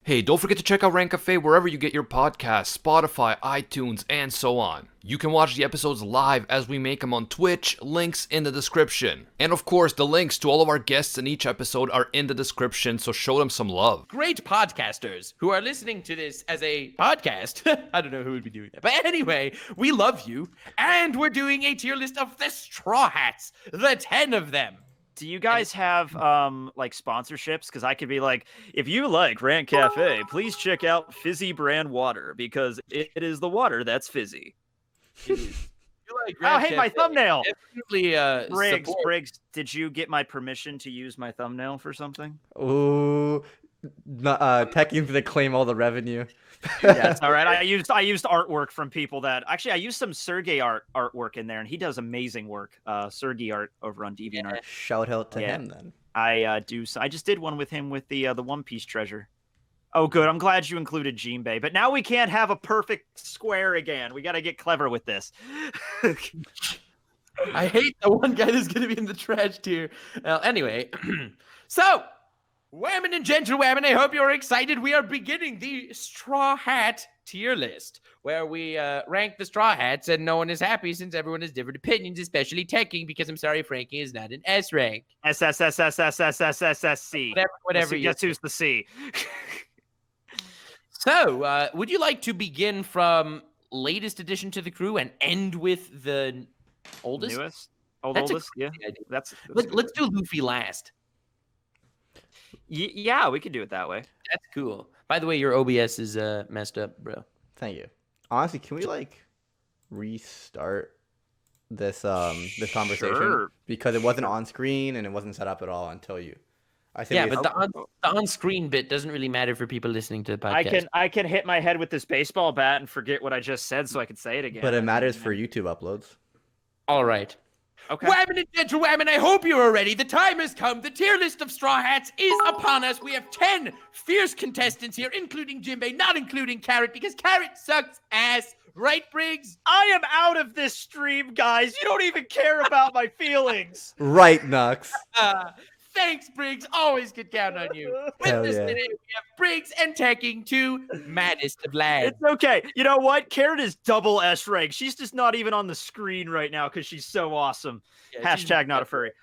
Hey, don't forget to check out Rant Cafe wherever you get your podcasts, Spotify, iTunes, and so on. You can watch the episodes live as we make them on Twitch, links in the description. And of course, the links to all of our guests in each episode are in the description, so show them some love. Great podcasters who are listening to this as a podcast. I don't know who would be doing that. But anyway, we love you, and we're doing a tier list of the Straw Hats, the 10 of them. Do you guys have like sponsorships? Because I could be like, if you like Rant Cafe, please check out Fizzy brand water because it is the water that's fizzy. Oh, hey, my thumbnail. Definitely, Briggs, did you get my permission to use my thumbnail for something? Ooh, Tekking to claim all the revenue. Yeah, it's all right. I used artwork from people that actually I used some Sergey artwork in there, and he does amazing work. Sergey art over on DeviantArt. Shout out to him then. I just did one with him with the One Piece treasure. Oh, good. I'm glad you included Jinbei, but now we can't have a perfect square again. We got to get clever with this. I hate the one guy that's going to be in the trash tier. Anyway, so Whammon and Gentle Whammon, I hope you're excited. We are beginning the Straw Hat tier list, where we rank the Straw Hats, and no one is happy since everyone has different opinions, especially Tekking, because I'm sorry, Frankie is not an S rank. SSSSSSSSSC. Whatever. Guess who's the C? So, would you like to begin from latest addition to the crew and end with the oldest? Newest? Oldest? Yeah. Let's do Luffy last. Yeah, we could do it that way. That's cool. By the way, your OBS is messed up, bro. Thank you. Honestly, can we restart this this conversation? Sure. Because it wasn't on screen and it wasn't set up at all until you. Yeah, but the on-screen bit doesn't really matter for people listening to the podcast. I can hit my head with this baseball bat and forget what I just said, so I can say it again. But it matters for YouTube uploads. All right. Okay. Whammon and Gentle Whammon, I hope you are ready. The time has come. The tier list of Straw Hats is upon us. We have 10 fierce contestants here, including Jinbei, not including Carrot, because Carrot sucks ass. Right, Briggs? I am out of this stream, guys. You don't even care about my feelings. Right, Nux. Thanks, Briggs. Always could count on you. With Hell this yeah. minute, we have Briggs and Tekking, two maddest of lads. It's okay. You know what? Carrot is double S rank. She's just not even on the screen right now because she's so awesome. Yeah, Hashtag not a furry.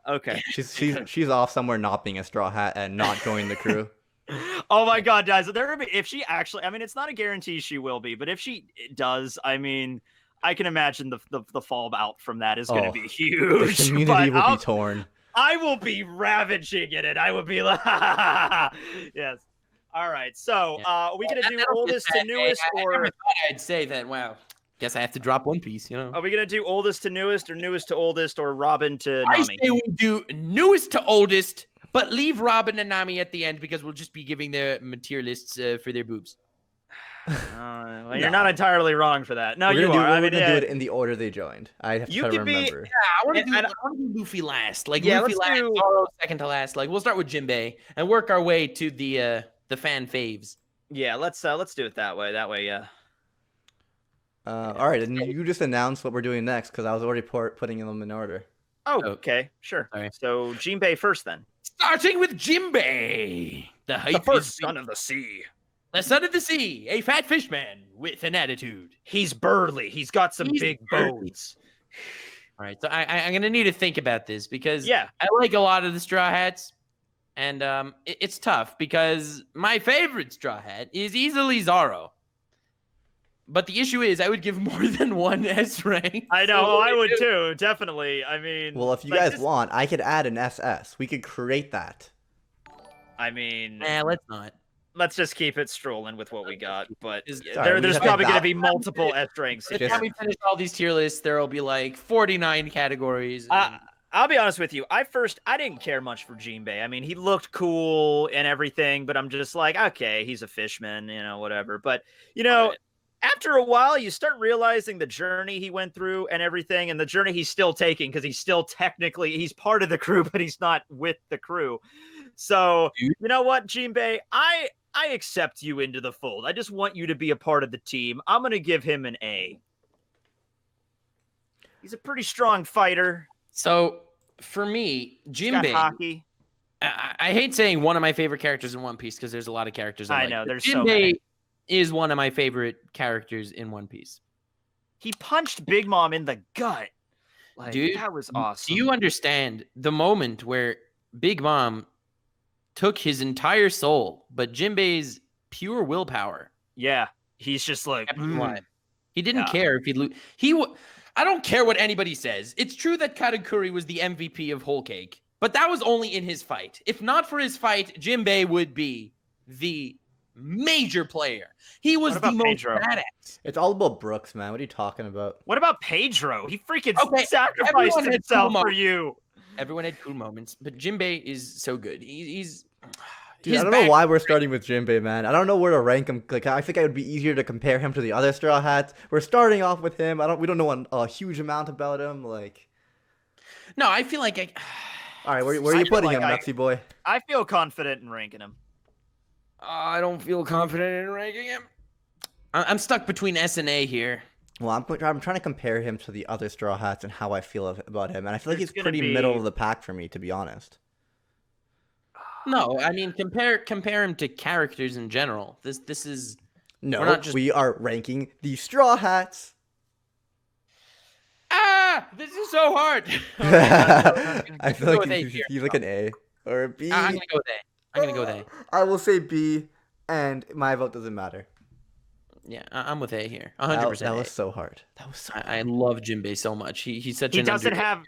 Okay. She's off somewhere not being a straw hat and not joining the crew. Oh my God, guys! If she actually, I mean, it's not a guarantee she will be, but if she does, I mean, I can imagine the fallout from that is going to be The huge. community but will be torn. I will be ravaging in it. I will be like, yes. All right. So, are we gonna do oldest to newest, I or never thought I'd say that. Wow. Guess I have to drop One Piece. You know. are we gonna do oldest to newest, or newest to oldest, or Robin to I Nami? say we do newest to oldest, but leave Robin and Nami at the end because we'll just be giving their tier lists for their boobs. Well, you're not entirely wrong for that. No, you are. We're gonna do it in the order they joined. I have to You try to could be- remember. Yeah, I want to do Luffy last. Like Yeah, Luffy let's last, do- Zoro second to last. Like we'll start with Jinbei and work our way to the fan faves. Yeah, let's do it that way. That way, yeah. All right, and you just announced what we're doing next because I was already putting them in order. Oh, okay, sure. All right. So Jinbei first, then. Starting with Jinbei, the hype is son of the sea. the son of the sea, a fat fish man with an attitude. He's burly. He's got some He's big burly. bones. All right, so I'm gonna need to think about this because Yeah. I like a lot of the Straw Hats, and it's tough because my favorite Straw Hat is easily Zoro. But the issue is, I would give more than one S rank. I know. So I would too. Definitely. I mean, Well, if you like, guys this- want, I could add an SS. We could create that. I mean, Nah, let's not. let's just keep it strolling with what we got. But Sorry, we there's just probably have going to that. be multiple S ranks. By the Just- time we finish all these tier lists, there will be like 49 categories. and- I'll be honest with you. I didn't care much for Jinbei. I mean, he looked cool and everything, but I'm just like, okay, he's a fishman, whatever. But Right. after a while, you start realizing the journey he went through and everything, and the journey he's still taking because he's still he's part of the crew, but he's not with the crew. So Dude. you know what, Jinbei, I accept you into the fold. I just want you to be a part of the team. I'm gonna give him an A. He's a pretty strong fighter. So for me, He's got Jinbei, hockey. I hate saying one of my favorite characters in One Piece because there's a lot of characters I like. know, But there's so Jinbei many. is one of my favorite characters in One Piece. He punched Big Mom in the gut. Like, Dude, that was awesome. Do you understand the moment where Big Mom took his entire soul, but Jinbei's pure willpower? Yeah, he's just like, kept him alive. He didn't Yeah. care if he'd lose. I don't care what anybody says. It's true that Katakuri was the MVP of Whole Cake, but that was only in his fight. If not for his fight, Jinbei would be the major player. He was What the about most Pedro? badass. It's all about Brooks, man. What are you talking about? What about Pedro? He freaking Okay, sacrificed everyone had himself cool for you. Everyone had cool moments, but Jinbei is so good. He's Dude, his I don't know back- why we're starting with Jinbei, man. I don't know where to rank him. Like, I think it would be easier to compare him to the other Straw Hats. We're starting off with him. We don't know a huge amount about him. Like, No, I feel like all right, where are I you feel putting like him, Nuxie boy? I feel confident in ranking him. I don't feel confident in ranking him. I'm stuck between S and A here. Well, I'm trying to compare him to the other Straw Hats and how I feel about him, and I feel like There's he's gonna pretty be- middle of the pack for me, to be honest. No, I mean compare him to characters in general. This is No, not just- we are ranking the Straw Hats. this is so hard. I feel Go like with A he's here. like an A or a B. I'm gonna go with A. I'm gonna go with A. I will say B, and my vote doesn't matter. Yeah, I'm with A here. That 100%. was so hard. That was so. I love Jinbei so much. He's such He an doesn't underrated-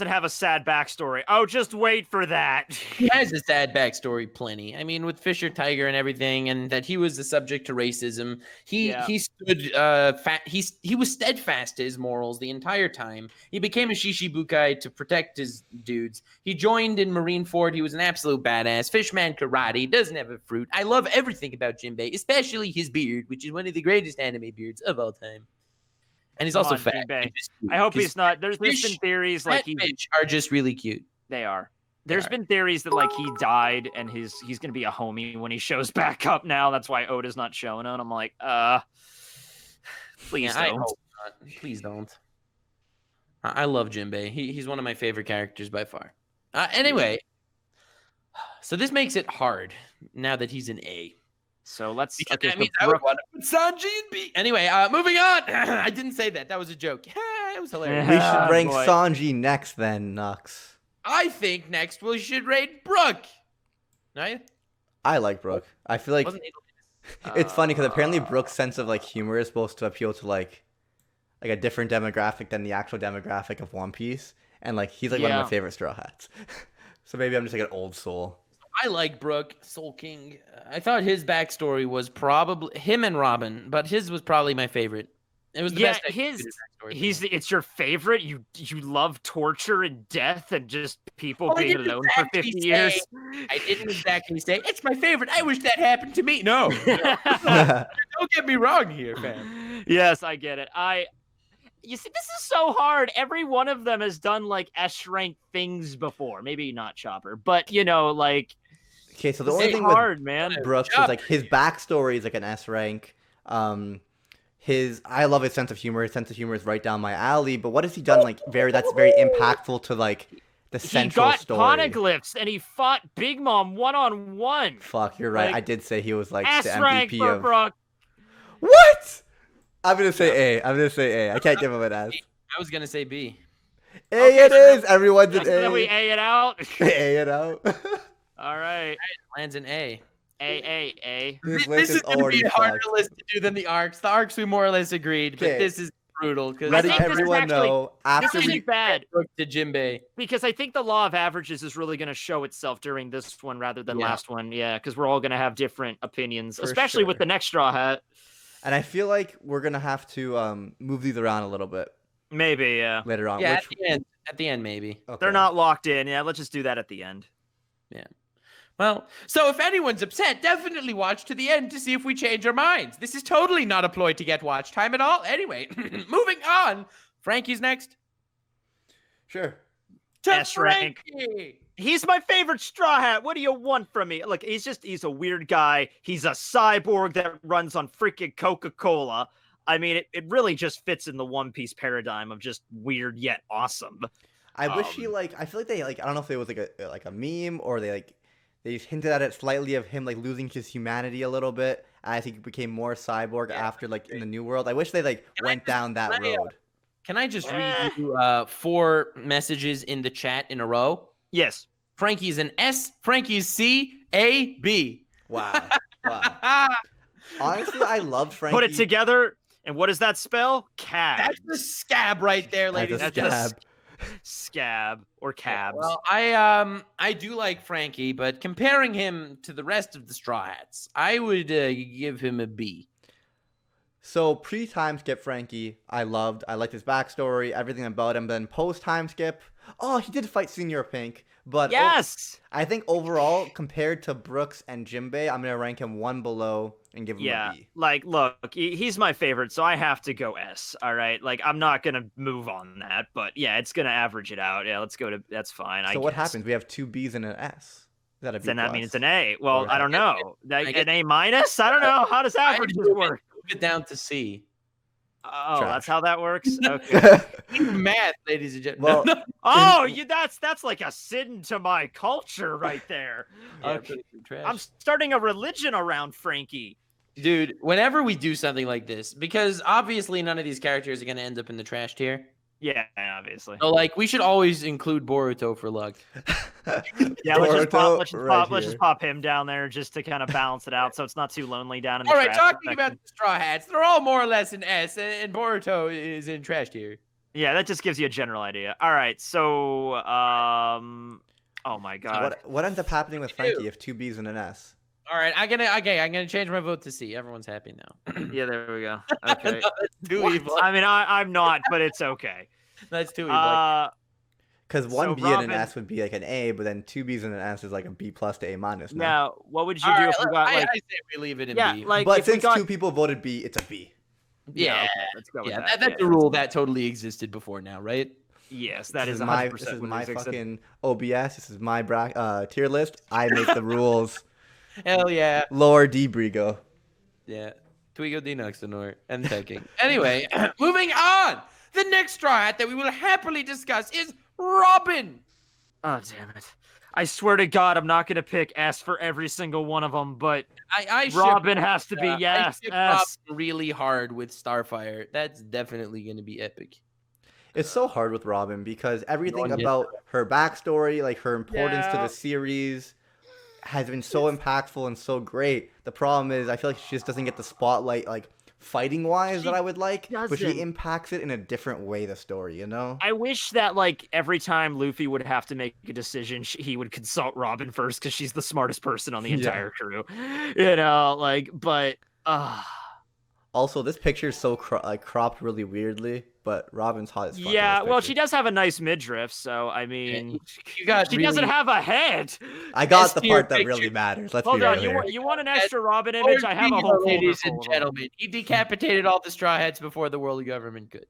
have a sad backstory. Oh, just wait for that. He has a sad backstory, plenty. I mean, with Fisher Tiger and everything, and that he was the subject to racism. He stood he was steadfast to his morals the entire time. He became a Shishibukai to protect his dudes. He joined in Marineford. He was an absolute badass. Fishman karate, doesn't have a fruit. I love everything about Jinbei, especially his beard, which is one of the greatest anime beards of all time. And he's Come also on, fat. Jinbei. which is cute, I hope 'cause he's not. There's been fish- theories fat like he. fish are just really cute. They are. There's are. been theories that like he died and he's gonna be a homie when he shows back up now. That's why Oda's not showing it. I'm like, please Yeah, I don't. hope not. Please don't. I love Jinbei. He's one of my favorite characters by far. Anyway, so this makes it hard now that he's an A. So let's. Because Okay, that so means I would Brooke- want to put Sanji in B. Anyway, moving on. I didn't say that. That was a joke. It was hilarious. We Ah, should rank boy. Sanji next, then, Nux. I think next we should rate Brooke. Right? I like Brooke. I feel like Wasn't he- it's funny because apparently Brooke's sense of like humor is supposed to appeal to like a different demographic than the actual demographic of One Piece, and like he's like one of Yeah. my favorite Straw Hats. So maybe I'm just like an old soul. I like Brooke, Soul King. I thought his backstory was probably him and Robin, but his was probably my favorite. It was the Yeah, best. executed backstory for me. it's your favorite. You love torture and death and just people Well, I being didn't alone for exactly 50 say- years. I didn't exactly say it's my favorite. I wish that happened to me. No, don't get me wrong here, fam. Yes, I get it. You see, this is so hard. Every one of them has done like S rank things before. Maybe not Chopper, but like Okay, so the it's only thing with hard, man. Brooks is like his backstory is like an S rank. I love his sense of humor. His sense of humor is right down my alley. But what has he done that's very impactful to like the He central got story? poneglyphs and he fought Big Mom 1-on-1. Fuck, you're right. Like, I did say he was like S the rank MVP for of. Brooke. What? I'm gonna say A. I'm gonna say A. I can't give him an S. I was gonna say B. A Okay, it so is. Everyone's an So then we A. A it out. A it out. All right. Lands an A. A. This This list is is gonna be already a harder fucked. list to do than the arcs. The arcs we more or less agreed, but Okay. this is brutal because Letting think this is everyone actually- know This after isn't we. bad Brooke to Jinbei. because I think the law of averages is really going to show itself during this one rather than Yeah. last one. Yeah, because we're all going to have different opinions, For especially with sure. the next Straw Hat. And I feel like we're gonna have to move these around a little bit Maybe, yeah. later on. Yeah, which, at the end, maybe. okay. They're not locked in. Yeah, let's just do that at the end. Well, so if anyone's upset, definitely watch to the end to see if we change our minds. This is totally not a ploy to get watch time at all. Anyway, moving on. Frankie's next. Sure. To S rank. Frankie. He's my favorite Straw Hat. What do you want from me? Look, he's a weird guy. He's a cyborg that runs on freaking Coca-Cola. I mean, it really just fits in the One Piece paradigm of just weird yet awesome. I wish he like. I feel like they like. I don't know if it was like a meme or they just hinted at it slightly of him like losing his humanity a little bit as he became more cyborg after like in the New World. I wish they like went down that road. Can I just read you 4 messages in the chat in a row? Yes. Frankie's an S. Frankie's C. A. B. Wow. Honestly, I loved Frankie. Put it together, and what does that spell? Cab. That's the scab right there, ladies and gentlemen. Scab or cabs. Well, I do like Frankie, but comparing him to the rest of the Straw Hats, I would give him a B. So pre-time skip Frankie, I liked his backstory, everything about him. Then post-time skip, he did fight Senior Pink, but yes, I think overall compared to Brooks and Jinbei, I'm gonna rank him one below and give him a B. Like, look, he's my favorite, so I have to go S. All right, like I'm not gonna move on that, but yeah, it's gonna average it out. Yeah, let's go to that's fine. So what happens? We have 2 B's and an S. Is that a B+? Then that means it's an A. Well, I don't know. An A minus? I don't know. How does averages work? Get down to C. Oh, Trash. That's how that works. Okay. Math, ladies and gentlemen. Well, Oh, that's like a sin to my culture right there. Okay. I'm starting a religion around Frankie. Dude, whenever we do something like this, because obviously none of these characters are going to end up in the trash tier. Yeah, obviously. So, like, we should always include Boruto for luck. Yeah, let's just pop him down there just to kind of balance it out, so it's not too lonely down in the All right, trash talking about the Straw Hats, they're all more or less in S, and Boruto is in trash tier. Yeah, that just gives you a general idea. All right, so oh my god, what ends up happening with Frankie if 2 B's and an S? All right, I'm gonna change my vote to C. Everyone's happy now. Yeah, there we go. Okay. No, that's too evil. I mean, I'm not, but it's okay. That's too evil. Because 1 So B and an Robin- S would be like an A, but then 2 B's and an S is like a B+ to A-. No? Now, what would you All do right, if we got I like? say we leave it in Yeah, B. like But if we since got 2 people voted B, it's a B. Yeah, okay, let's go with yeah, that. that's a rule that totally existed before now, right? Yes, that This is is my 100% this is what my it is. fucking OBS. This is my tier list. I make the rules. Hell yeah. Lower D Brigo. Yeah. Twigo D Nuxanor and Tekking. Anyway, moving on. The next Straw Hat that we will happily discuss is Robin. Oh damn it! I swear to God, I'm not gonna pick S for every single one of them, but Robin has to be yes. I ship S. Robin really hard with Starfire. That's definitely gonna be epic. It's so hard with Robin because everything one gets about her backstory, like her importance to Yeah. the series, has been so impactful and so great. The problem is, I feel like she just doesn't get the spotlight, like fighting wise, that I would like. But she doesn't. impacts it in a different way. The story, you know. I wish that like every time Luffy would have to make a decision, he would consult Robin first because she's the smartest person on the Yeah. entire crew. You know, like, but Also, this picture is so cropped really weirdly, but Robin's hot as fuck. in yeah. this Well, picture. she does have a nice midriff, so I mean, You got she really, doesn't have a head. I got S the tier part that picture. really matters. Let's Hold be on, real here. you want an extra Robin image? I have a whole folder ladies full and of them. gentlemen. He decapitated all the Straw Hats before the world government could.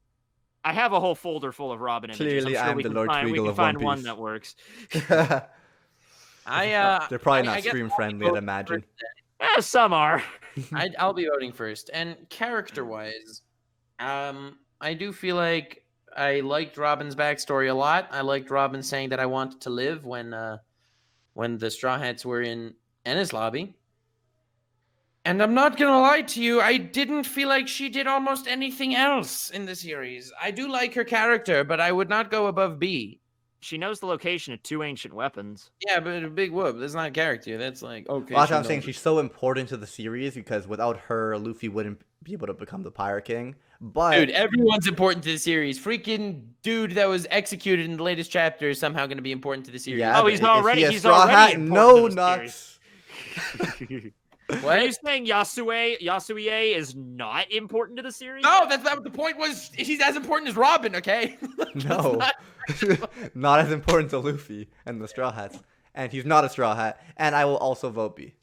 I have a whole folder full of Robin images. Clearly, I'm sure I'm we the can Lord find, we Tweagle can of find One one Piece. that works. They're probably not I guess stream I'll friendly, vote I'd imagine. Yeah, some are. I'll be voting first. And character-wise, I do feel like I liked Robin's backstory a lot. I liked Robin saying that I wanted to live when the Straw Hats were in Ennis Lobby. And I'm not gonna lie to you, I didn't feel like she did almost anything else in the series. I do like her character, but I would not go above B. She knows the location of 2 ancient weapons. Yeah, but a big whoop. That's not character. That's like, okay. Well, that's she what I'm saying. knows. She's so important to the series because without her, Luffy wouldn't be able to become the Pirate King. But Dude, everyone's important to the series. Freaking dude that was executed in the latest chapter is somehow going to be important to the series. yeah, Oh, but he's is already- he a he's Straw already Hat? important No to the nuts. Are you saying Yasue is not important to the series? No, that's not what the point was. He's as important as Robin, okay? No, not as important to Luffy and the Straw Hats, and he's not a Straw Hat. And I will also vote B.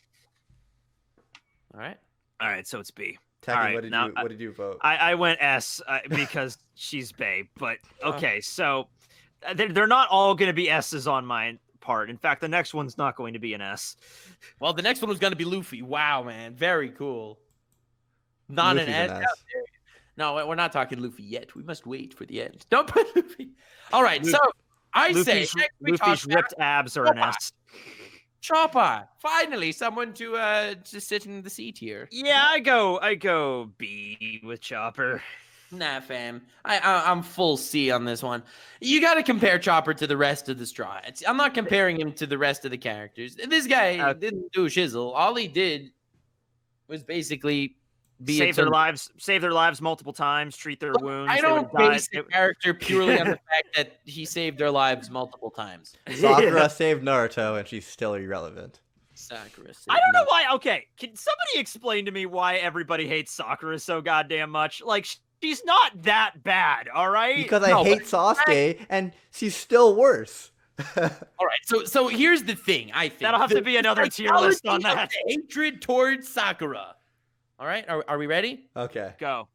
All right. All right, so it's B. Tekking, All right, what did you vote? I went S because she's bae, but okay, so they're not all going to be S's on my part. In fact, the next one's not going to be an S. Well, the next one was going to be Luffy. Wow, man. Very cool. Not Luffy's an S. No, we're not talking Luffy yet. We must wait for the end. Don't put Luffy. All right, so I say Luffy's, next we Luffy's talk ripped abs are an S. Chopper. Finally, someone to sit in the seat here. Yeah, I go B with Chopper. Nah, fam. I'm full C on this one. You got to compare Chopper to the rest of the Straw Hats. I'm not comparing him to the rest of the characters. This guy didn't do a shizzle. All he did was basically Save their lives multiple times, treat their wounds. I don't base the character purely on the fact that he saved their lives multiple times. Sakura saved Naruto, and she's still irrelevant. Sakura. I don't know why. Okay, can somebody explain to me why everybody hates Sakura so goddamn much? Like, she's not that bad, all right? Because I hate Sasuke, and she's still worse. All right, so here's the thing. I think that'll have to be another tier list on that. Hatred towards Sakura. All right, are we ready? Okay. Go.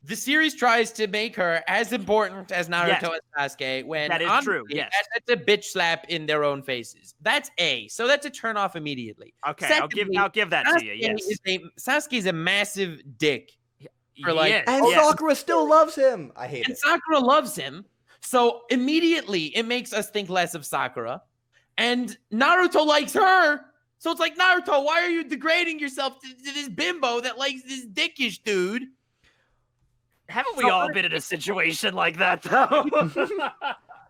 The series tries to make her as important as Naruto and Sasuke when that is true. Yes, that's a bitch slap in their own faces. That's A. So that's a turn off immediately. Okay, Secondly, I'll give that to you. Yes, Sasuke's a massive dick. And Sakura still loves him. I hate it. And Sakura loves him. So immediately it makes us think less of Sakura. And Naruto likes her. So it's like, Naruto, why are you degrading yourself to this bimbo that likes this dickish dude? Haven't we all been in a situation like that, though?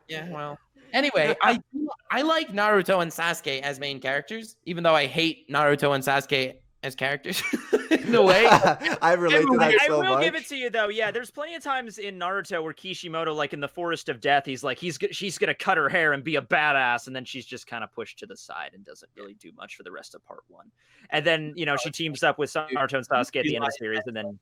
Yeah, well. Anyway, I like Naruto and Sasuke as main characters, even though I hate Naruto and Sasuke as characters. In a way. I relate to that so much. I will give it to you, though. Yeah, there's plenty of times in Naruto where Kishimoto, like in the Forest of Death, he's like, she's going to cut her hair and be a badass, and then she's just kind of pushed to the side and doesn't really do much for the rest of part one. And then, she teams up with Naruto and Sasuke at the end of the series, and then...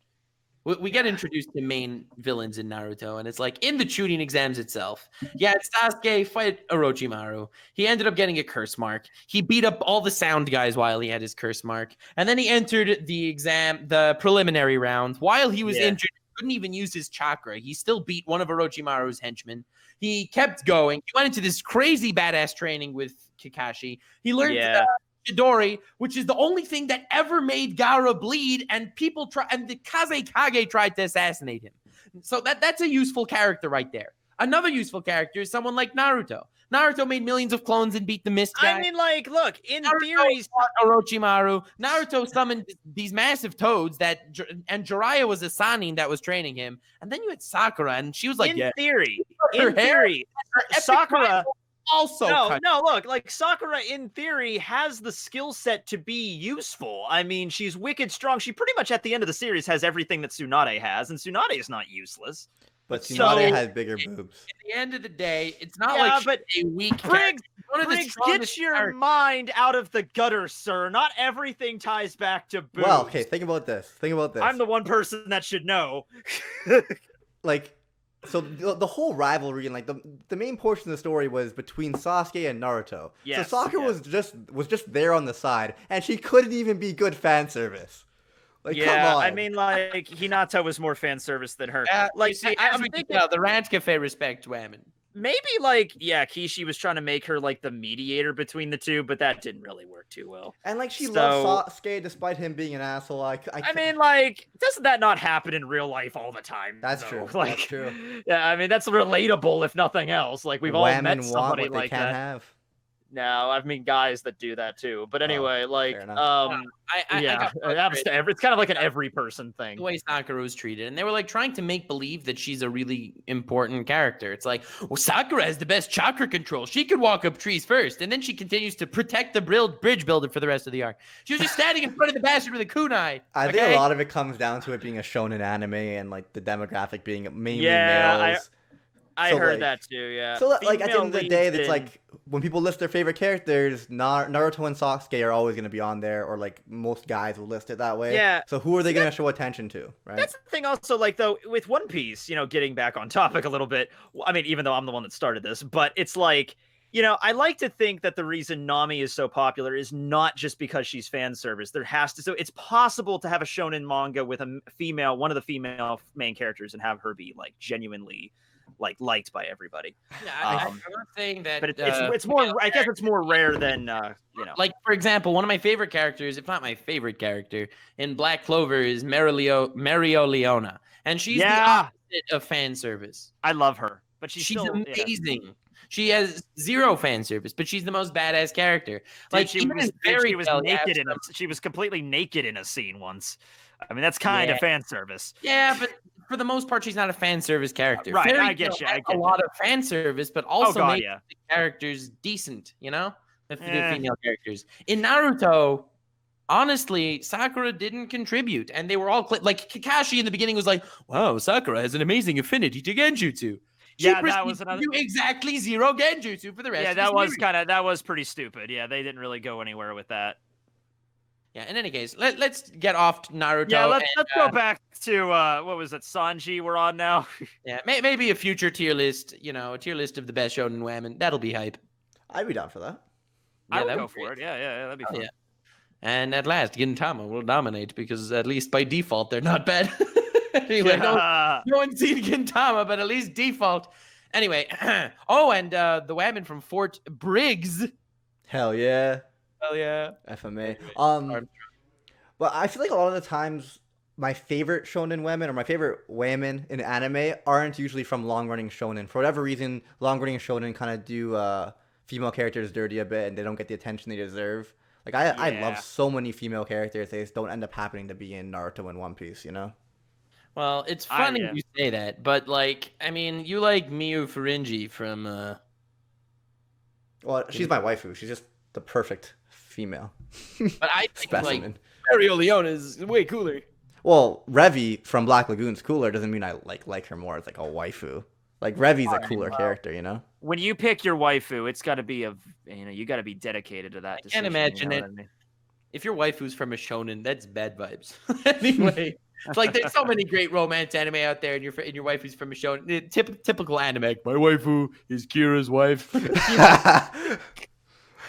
We get introduced to main villains in Naruto, and it's like in the Chunin exams itself. Yeah, Sasuke fight Orochimaru. He ended up getting a curse mark. He beat up all the sound guys while he had his curse mark. And then he entered the preliminary round. While he was injured, he couldn't even use his chakra. He still beat one of Orochimaru's henchmen. He kept going. He went into this crazy badass training with Kakashi. He learned Chidori, which is the only thing that ever made Gaara bleed, and the Kazekage tried to assassinate him. So that's a useful character right there. Another useful character is someone like Naruto. Naruto made millions of clones and beat the Mist guy. I mean, like, look, in theories, Orochimaru. Naruto summoned these massive toads and Jiraiya was a Sannin that was training him. And then you had Sakura, and she was like, in theory, Sakura. Also, no, look, like Sakura in theory has the skill set to be useful. I mean, she's wicked strong. She pretty much at the end of the series has everything that Tsunade has, and Tsunade is not useless. But Tsunade has bigger boobs. At the end of the day, it's not like she's a weak Briggs, get your mind out of the gutter, sir. Not everything ties back to boobs. Well, okay, think about this. I'm the one person that should know. So the whole rivalry and like the main portion of the story was between Sasuke and Naruto. Yes, so Sakura was just there on the side, and she couldn't even be good fan service. Like, come on. I mean, like Hinata was more fan service than her. I'm thinking the Rant Cafe respect women. Maybe Kishi was trying to make her like the mediator between the two, but that didn't really work too well. And like she loves Sasuke despite him being an asshole. I mean, like, doesn't that not happen in real life all the time? That's true. Like, that's true. Yeah, I mean that's relatable if nothing else. Like we've all met somebody like that. Have. No, I mean guys that do that too. But anyway, it's kind of like an every person thing. The way Sakura was treated, and they were like trying to make believe that she's a really important character. It's like, well, Sakura has the best chakra control. She could walk up trees first, and then she continues to protect the bridge builder for the rest of the arc. She was just standing in front of the bastard with a kunai. I think a lot of it comes down to it being a shonen anime and like the demographic being mainly males. I heard that too, yeah. So, like, at the end of the day, it's like, when people list their favorite characters, Naruto and Sasuke are always going to be on there, or, like, most guys will list it that way. Yeah. So who are they going to show attention to, right? That's the thing also, like, though, with One Piece, getting back on topic a little bit, I mean, even though I'm the one that started this, but it's like, I like to think that the reason Nami is so popular is not just because she's fan service. So it's possible to have a shonen manga with one of the female main characters and have her be, like, genuinely liked by everybody. Yeah, I'm not saying that, but it's more. I guess it's more rare than Like, for example, one of my favorite characters, if not my favorite character, in Black Clover is Mereoleona, and she's the opposite of fan service. I love her, but she's still amazing. She has zero fan service, but she's the most badass character. Like Dude, even in Fairy she was Tail, you have naked some- she was completely naked in a scene once. I mean, that's kind of fan service. Yeah, but for the most part, she's not a fan service character. Right, Fairy I get Tail you. I has get a you. lot of fan service, but also God, makes yeah. the characters decent. You know, the Eh. female characters in Naruto. Honestly, Sakura didn't contribute, and they were all like Kakashi in the beginning was like, "Wow, Sakura has an amazing affinity to Genjutsu." She Yeah, that proceeds was to another. do exactly zero Genjutsu for the rest. Yeah, of that the was series. that was pretty stupid. Yeah, they didn't really go anywhere with that. Yeah. In any case, let's get off Naruto. Yeah, let's and, go back to what was it, Sanji? We're on now. Yeah, maybe a future tier list. You know, a tier list of the best shonen women. That'll be hype. I'd be down for that. I would that'd go be for great. it. Yeah, that'd be Oh, fun. yeah. And at last, Gintama will dominate because at least by default they're not bad. Anyway, no one's seen Gintama, but at least default. Anyway, oh, and the woman from Fort Briggs. Hell yeah. Hell yeah. FMA. Anyway, But I feel like a lot of the times my favorite shonen women or my favorite women in anime aren't usually from long-running shonen. For whatever reason, long-running shonen kind of do female characters dirty a bit and they don't get the attention they deserve. Like, I love so many female characters, they just don't end up happening to be in Naruto and One Piece, you know? Well, it's funny yeah. you say that, but like, I mean, you like Miyu Furinji from Well, she's my waifu. She's just the perfect female. but I think like Specimen. Mario Leone is way cooler. Well, Revi from Black Lagoon's cooler doesn't mean I like her more as like a waifu. Like Revi's a cooler character, you know? When you pick your waifu, it's got to be you got to be dedicated to that. I can't imagine you it. know what I mean? If your waifu's from a shonen, that's bad vibes. Anyway, it's like there's so many great romance anime out there, and your waifu's from a shonen. Typical anime. My waifu is Kira's wife.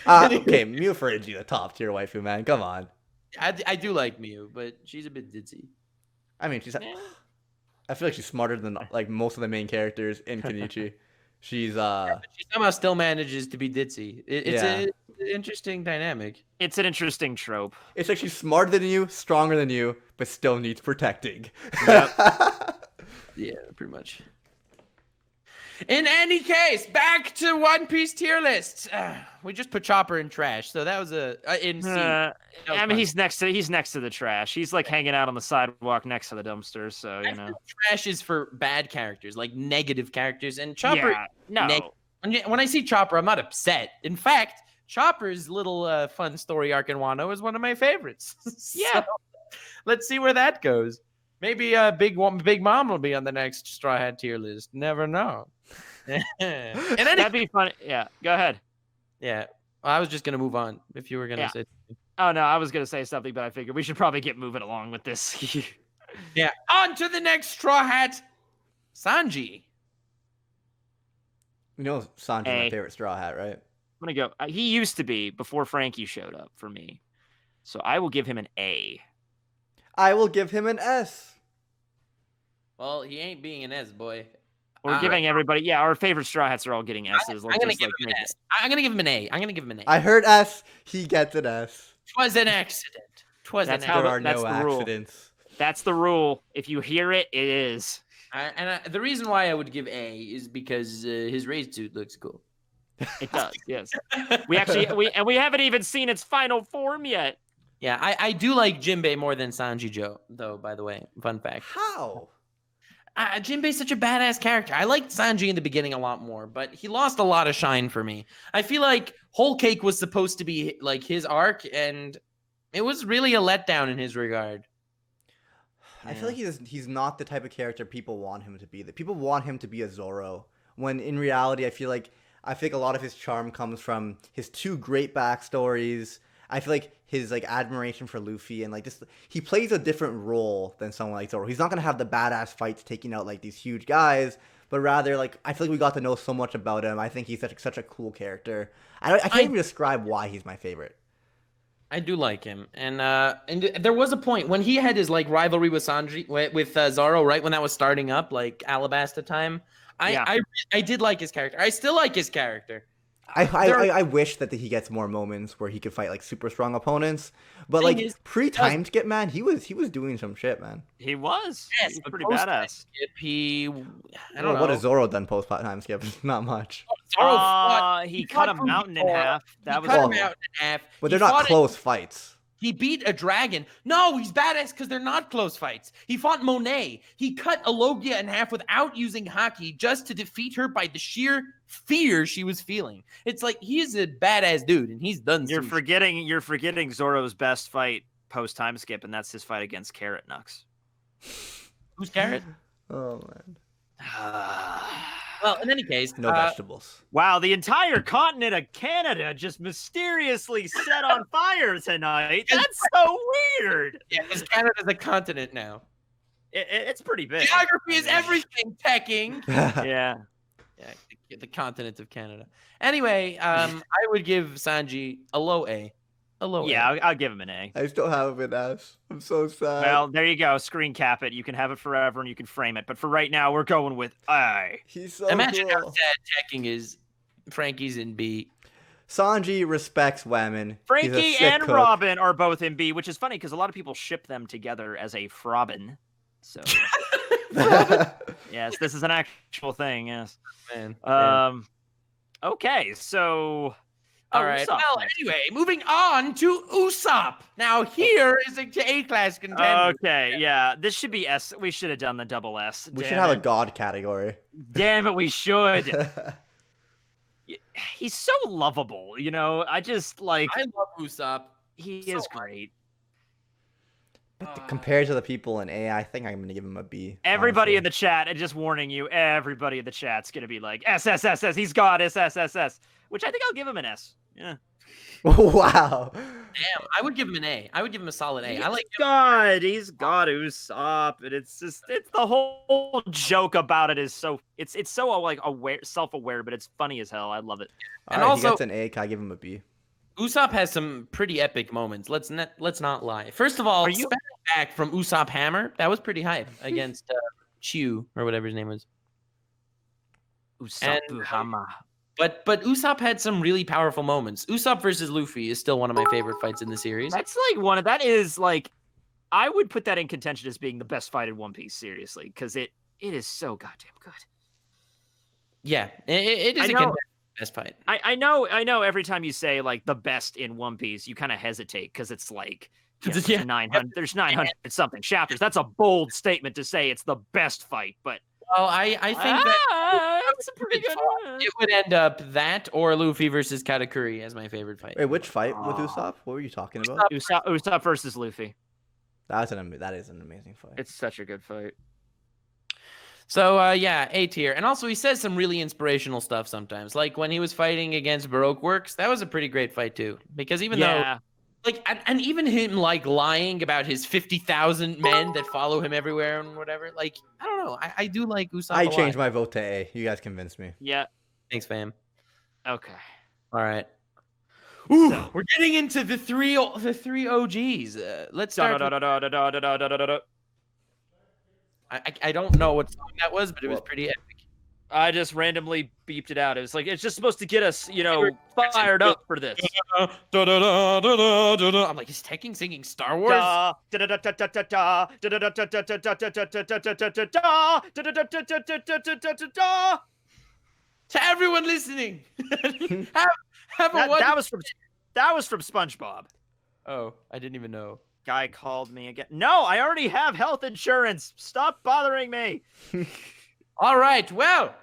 Okay, Miu Furinji, the top tier waifu, man. Come on. I do like Miyu, but she's a bit ditzy. I mean, I feel like she's smarter than like most of the main characters in Kenichi. She's But she somehow still manages to be ditzy. It's Yeah. an interesting dynamic. It's an interesting trope. it's like she's smarter than you, stronger than you, but still needs protecting. Yeah, pretty much. In any case, back to One Piece tier list. We just put Chopper in trash, so that was in C. I mean, fun. he's next to the trash. He's like hanging out on the sidewalk next to the dumpster. So you know, Trash is for bad characters, like negative characters, and Chopper. yeah, no, When I see Chopper, I'm not upset. In fact, Chopper's little fun story arc in Wano is one of my favorites. Yeah. So, let's see where that goes. Maybe Big Mom will be on the next Straw Hat tier list. Never know. And then that'd be fun. Yeah, go ahead. yeah, I was just gonna move on. If you were gonna Yeah. say, Oh no, I was gonna say something, but I figured we should probably get moving along with this. yeah, on to the next Straw Hat, Sanji. You know Sanji's my Hey. favorite Straw Hat, right? I'm gonna go. He used to be before Frankie showed up for me, so I will give him an A. I will give him an S. Well, he ain't being an S boy. We're giving everybody. Yeah, our favorite Straw Hats are all getting S's. I'm gonna give him an S. I'm gonna give him an A. I'm gonna give him an A. I heard S. He gets an S. Twas an accident. Twas That's an how There accident. are that's no the rule. accidents. That's the rule. If you hear it, it is. The reason why I would give A is because his raised suit looks cool. It does. Yes. We haven't even seen its final form yet. Yeah, I do like Jinbei more than Sanji Joe, though, by the way. Fun fact. How? Jinbei's such a badass character. I liked Sanji in the beginning a lot more, but he lost a lot of shine for me. I feel like Whole Cake was supposed to be like his arc, and it was really a letdown in his regard. I feel like he's not the type of character people want him to be. That people want him to be a Zoro, when in reality, I feel like a lot of his charm comes from his two great backstories. I feel like his like admiration for Luffy and like just he plays a different role than someone like Zoro. He's not gonna have the badass fights taking out like these huge guys, but rather like I feel like we got to know so much about him. I think he's such a cool character. I can't even describe why he's my favorite. I do like him, and there was a point when he had his like rivalry with Sanji with Zoro, right when that was starting up, like Alabasta time. I did like his character. I still like his character. I wish that he gets more moments where he could fight like super strong opponents, but Thing like is, pre-time skip, man, he was doing some shit, man. He was. Yes, He was but pretty post-time badass. skip, I Well, don't know. what has Zoro done post time skip? Not much. Zoro fought. He cut a fought mountain in before. half. That was cut a Oh. mountain in half. But He they're not fought close fights. He beat a dragon. No, he's badass because they're not close fights. He fought Monet. He cut a Logia in half without using haki just to defeat her by the sheer fear she was feeling. It's like he's a badass dude, and he's done. You're some forgetting Zoro's best fight post time skip, and that's his fight against Carrot Nux. Who's Carrot? Oh man. Well, in any case, No vegetables. Wow, the entire continent of Canada just mysteriously set on fire tonight. That's so weird. yeah, because Canada's a continent now. It's pretty big. Geography is everything, Tekking. Yeah. Yeah, the continent of Canada. Anyway, I would give Sanji a low A. A low Yeah, A. I'll give him an A. I still have an S. I'm so sad. Well, there you go. Screen cap it. You can have it forever and you can frame it. But for right now, we're going with A. He's so Imagine how cool. sad Tekking is. Frankie's in B. Sanji respects women. He's a Frankie sick and cook. Robin are both in B, which is funny because a lot of people ship them together as a Frobin. So, yes, this is an actual thing. Yes. Man. Okay, so. All right. Usopp Well, next. anyway, moving on to Usopp. Now, here is a A-class contender. Okay, yeah, this should be S. We should have done the double S. We Damn should have a it. god category. Damn it, we should. He's so lovable, you know. I just like I love Usopp. he so is much. great. But compared to the people in A, I think I'm gonna give him a B. Everybody in honestly. the chat, and just warning you, everybody in the chat's gonna be like S S S S. He's got S S S S, which I think I'll give him an S. Yeah. Wow. Damn, I would give him an A. I would give him a solid A. I like He's got Usopp, and it's the whole joke about it is so it's so like aware, self-aware, but it's funny as hell. I love it. And Alright, also- he gets an A. Can I give him a B? Usopp has some pretty epic moments. Let's not lie. First of all, Are you- spell back from Usopp Hammer. That was pretty hype against Chew or whatever his name was. Usopp And- Hama. But Usopp had some really powerful moments. Usopp versus Luffy is still one of my favorite fights in the series. That's like that is like I would put that in contention as being the best fight in One Piece, seriously, because it is so goddamn good. Yeah, it is I a know- contender best fight. I know every time you say like the best in One Piece, you kind of hesitate because it's like Yeah. 900 there's 900 something chapters. That's a bold statement to say it's the best fight, but Well, I think that that's a pretty good one. it would end up that or Luffy versus Katakuri as my favorite fight. Wait, which fight with Aw. Usopp? What were you talking about? Usopp versus Luffy. That is an amazing fight. It's such a good fight. So yeah, A tier. And also he says some really inspirational stuff sometimes. Like when he was fighting against Baroque Works, that was a pretty great fight too. Because even though like and even him like lying about his 50,000 men that follow him everywhere and whatever, like I don't know. I do like Usopp. I a lot. changed my vote to A. You guys convinced me. Yeah. Thanks, fam. Okay. All right. Ooh, we're getting into the three OGs. Let's start. I don't know what song that was, but it was pretty epic. I just randomly beeped it out. It was like it's just supposed to get us, fired up for this. I'm like, is Tekking singing Star Wars? To everyone listening, have a That was from SpongeBob. Oh, I didn't even know. Guy called me again. No, I already have health insurance. Stop bothering me. All right, well,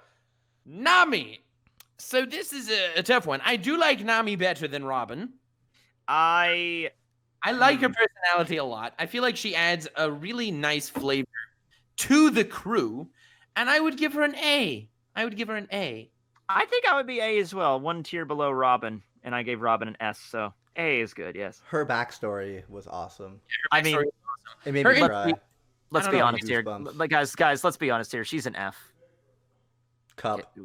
Nami. So this is a tough one. I do like Nami better than Robin. I like her personality a lot. I feel like she adds a really nice flavor to the crew, and I would give her an A. I think I would be A as well, one tier below Robin, and I gave Robin an S, so A is good, yes. Her backstory was awesome. I mean, It made Her me cry. let's I be don't know, honest here. goosebumps. Like, guys, let's be honest here. She's an F. Cup.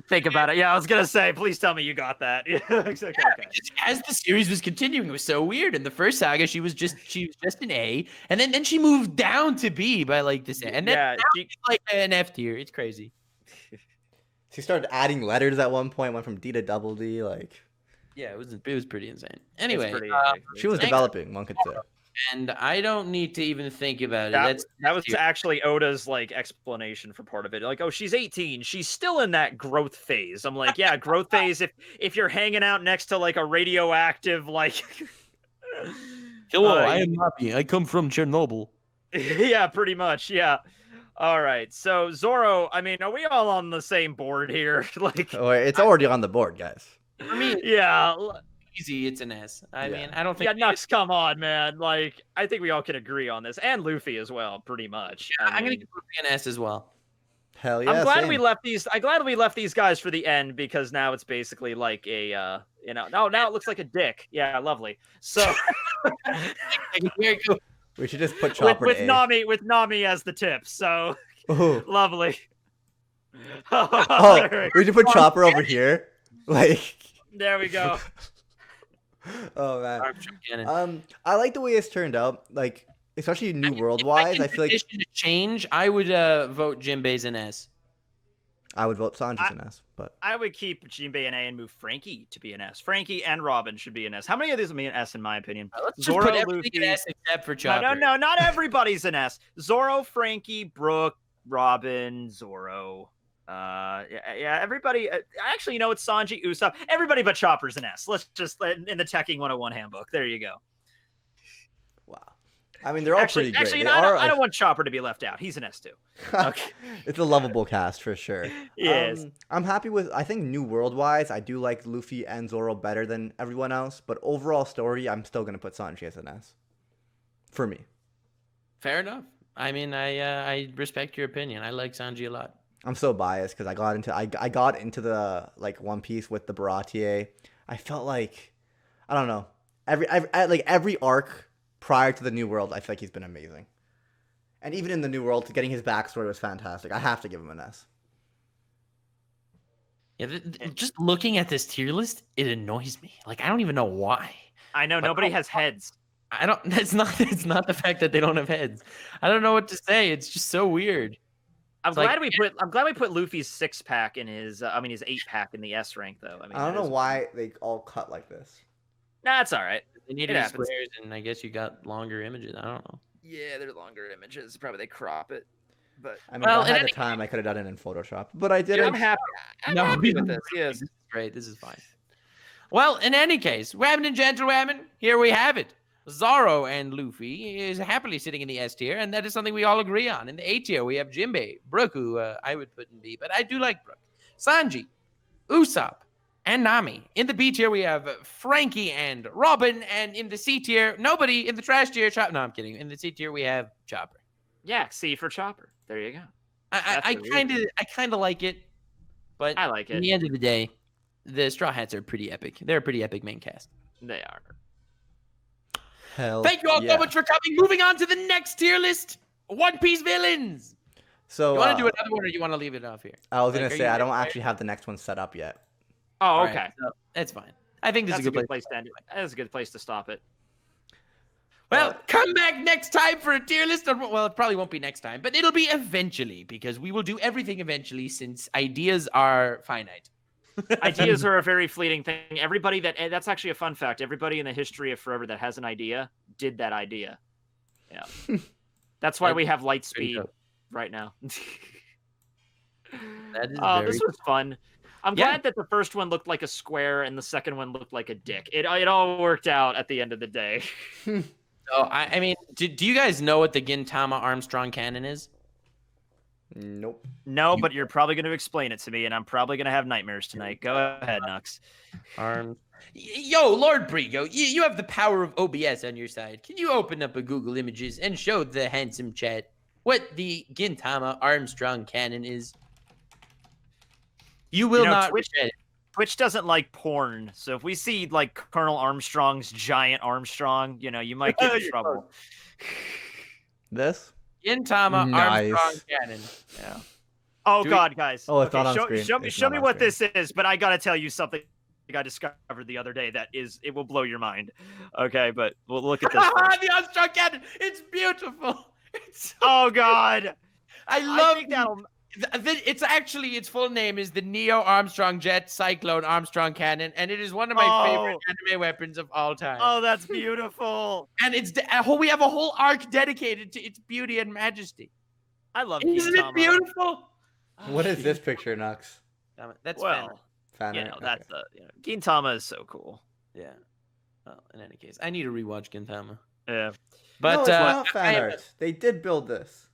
Think about it. Yeah, I was gonna say, please tell me you got that. Yeah, okay. As the series was continuing, it was so weird. In the first saga, she was just an A, and then she moved down to B by like this, and then Yeah, now she's like an F tier. It's crazy. She started adding letters at one point. Went from D to double D. Like Yeah, it was pretty insane. Anyway, pretty she was Thanks. developing. One could say. and I don't need to even think about it. That was actually Oda's like explanation for part of it. Like, oh, she's 18. She's still in that growth phase. I'm like, yeah, growth phase. If you're hanging out next to like a radioactive like. Hello, I am Nami. I come from Chernobyl. Yeah, pretty much. Yeah. All right. So Zoro, I mean, are we all on the same board here? Like, Oh, it's already on the board, guys. For me, yeah. easy. It's an S. I Yeah. mean, I don't think. Yeah, Nux, come on, man. Like, I think we all can agree on this, and Luffy as well, pretty much. Yeah, I'm gonna mean, give Luffy an S as well. Hell yeah! I'm glad same. we left these. I'm glad we left these guys for the end because now it's basically like a, now it looks like a dick. Yeah, lovely. So Here you go. We should just put Chopper with to A. Nami as the tip. So Ooh. lovely. Oh, we should put Chopper over here. Like. There we go. Oh man. Armstrong Cannon. I like the way it's turned out. Like, especially New World If wise, I can feel like petition to change, I would vote Jinbei's an S. I would vote Sanji's an S, but I would keep Jinbei an A and move Frankie to be an S. Frankie and Robin should be an S. How many of these will be an S in my opinion? Let's just Zoro, put everything Luffy. an S except for Chopper. No, not everybody's an S. Zoro, Frankie, Brooke, Robin, Zoro. Yeah, everybody. Actually, it's Sanji, Usopp. Everybody but Chopper's an S. Let's just in the Tekking101 handbook. There you go. wow. I mean, they're all pretty great. Actually, They I don't want Chopper to be left out. He's an S too. Okay. It's a lovable cast for sure. Yes. I'm happy with. I think New World wise, I do like Luffy and Zoro better than everyone else. But overall story, I'm still gonna put Sanji as an S. For me. Fair enough. I mean, I respect your opinion. I like Sanji a lot. I'm so biased because I got into the like One Piece with the Baratier. I felt like I don't know every arc prior to the New World. I feel like he's been amazing, and even in the New World, getting his backstory was fantastic. I have to give him an S. Yeah, just looking at this tier list, it annoys me. Like, I don't even know why. I know nobody has heads. I don't. It's not the fact that they don't have heads. I don't know what to say. It's just so weird. I'm glad we put Luffy's 6-pack in his. His 8-pack in the S rank though. I don't know why they all cut like this. Nah, it's all right. They needed squares, and I guess you got longer images. I don't know. Yeah, they're longer images. Probably they crop it. But I mean, if I had the time, I could have done it in Photoshop, but I didn't. I'm happy. I'm happy with this. Yes. This is great. This is fine. Well, in any case, women and gentlemen, here we have it. Zoro and Luffy is happily sitting in the S tier, and that is something we all agree on. In the A tier, we have Jinbei, Brooke, who I would put in B, but I do like Brooke. Sanji, Usopp, and Nami. In the B tier, we have Frankie and Robin, and in the C tier, nobody. In the trash tier, Chopper. No, I'm kidding. In the C tier, we have Chopper. Yeah, C for Chopper. There you go. I kind of like it, but I like it. At the end of the day, the Straw Hats are pretty epic. They're a pretty epic main cast. They are. Hell Thank you all yeah. so much for coming. Moving on to the next tier list, One Piece villains. So You want to do another one, or you want to leave it off here? I was Like, gonna are say you I don't ready? actually have the next one set up yet. Oh, All okay. right, so that's fine. I think this That's is a good place. to end it. That's a good place to stop it. Well, come back next time for a tier list. Well, it probably won't be next time, but it'll be eventually, because we will do everything eventually, since ideas are finite. Ideas are a very fleeting thing. Everybody that's actually a fun fact. Everybody in the history of forever that has an idea did that idea. Yeah. That's why we have light speed right now. That is This was fun. I'm glad that the first one looked like a square and the second one looked like a dick. It all worked out at the end of the day. So, I mean, do you guys know what the Gintama Armstrong cannon is? Nope. No, but you're probably going to explain it to me, and I'm probably going to have nightmares tonight. Go ahead, Nux. Yo, Lord Brigo, you have the power of OBS on your side. Can you open up a Google Images and show the handsome chat what the Gintama Armstrong cannon is? You will not regret it. Twitch doesn't like porn, so if we see like Colonel Armstrong's giant Armstrong, you might get in trouble. This? Gintama Nice. Armstrong cannon. Yeah. Oh God, guys. Oh, it's not on screen. Show It's me not on what screen. this is, but I gotta tell you something I discovered the other day it will blow your mind. Okay, but we'll look at this. first. The Armstrong cannon. It's beautiful. Oh God. I love think that'll It's actually, its full name is the Neo Armstrong Jet Cyclone Armstrong Cannon, and it is one of my favorite anime weapons of all time. Oh, that's beautiful. And we have a whole arc dedicated to its beauty and majesty. I love Isn't Gintama. it beautiful? What is this picture, Nux? Damn it, that's Well, Fan you art? know, Okay. that's Gintama is so cool. yeah. Well, in any case, I need to rewatch Gintama. Yeah. But no, it's not I fan have art. They did build this.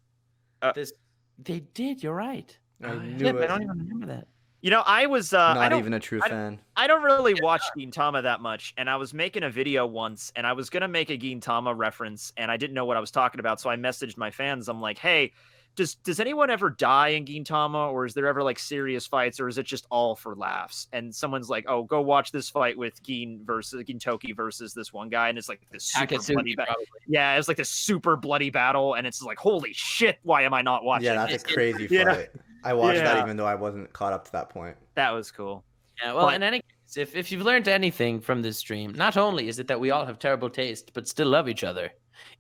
they did. You're right. I knew Flip, I it. don't even remember that. You know, I was Not I don't even a true fan. I don't really watch Gintama that much, and I was making a video once, and I was gonna make a Gintama reference, and I didn't know what I was talking about, so I messaged my fans. I'm like, "Hey, does anyone ever die in Gintama, or is there ever like serious fights, or is it just all for laughs?" And someone's like, "Oh, go watch this fight with Gintoki versus this one guy," and it's like this super bloody battle. Yeah, it's like this super bloody battle, and it's like, holy shit, why am I not watching? Yeah, that's a crazy You know? fight. I watched that Yeah. even though I wasn't caught up to that point. That was cool. Yeah, well, But- in any case, if you've learned anything from this stream, not only is it that we all have terrible taste, but still love each other,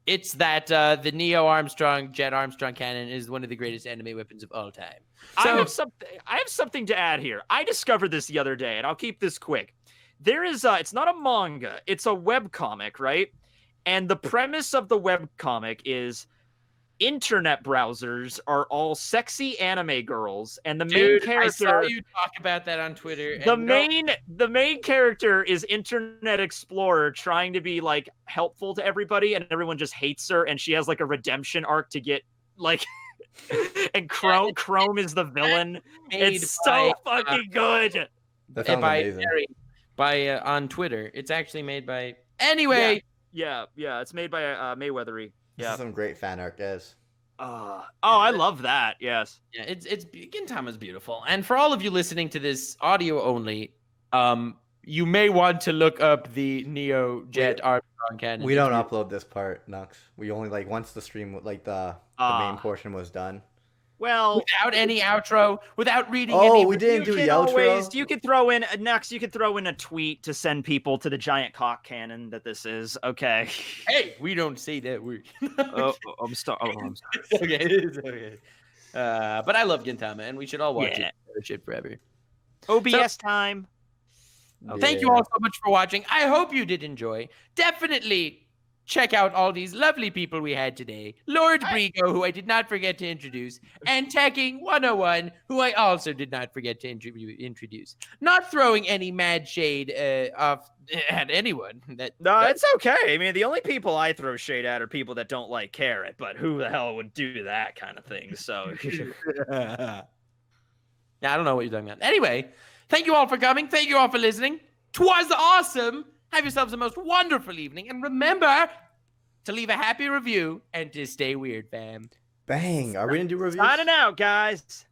it's that the Neo Armstrong Jet Armstrong Cannon is one of the greatest anime weapons of all time. I So, have something to add here. I discovered this the other day, and I'll keep this quick. There is it's not a manga, it's a webcomic, right? And the premise of the webcomic is internet browsers are all sexy anime girls, and the main dude, I character saw you talk about that on Twitter. the main character is Internet Explorer trying to be like helpful to everybody, and everyone just hates her, and she has like a redemption arc to get like and Chrome is the villain. It's so fucking good. That sounds by amazing. on Twitter. It's actually made by anyway. Yeah, it's made by Mayweathery. This Yeah. is some great fan art, guys. I love that. Yes. Yeah, it's Gintama's beautiful. And for all of you listening to this audio only, you may want to look up the Neo Jet Armstrong Cannon. We don't upload this part, Nux. We only like once the stream, like the main portion was done. Well, without any outro, without reading Oh, any we didn't do the can always, outro. you could throw in next. You could throw in a tweet to send people to the giant cock cannon that this is. Okay. Hey, we don't say that word. I'm sorry. Okay, it's okay. But I love Gintama, and we should all watch Yeah. it. Shit forever. OBS time. Thank you all so much for watching. I hope you did enjoy. Definitely check out all these lovely people we had today. Lord Brigo, who I did not forget to introduce, and Tekking101, who I also did not forget to introduce. Not throwing any mad shade off at anyone. No, it's okay. I mean, the only people I throw shade at are people that don't like carrot, but who the hell would do that kind of thing? So, Yeah, I don't know what you're talking about. Anyway, thank you all for coming. Thank you all for listening. 'Twas awesome. Have yourselves the most wonderful evening. And remember to leave a happy review and to stay weird, fam. Bang! Are we gonna do reviews? signing out, guys.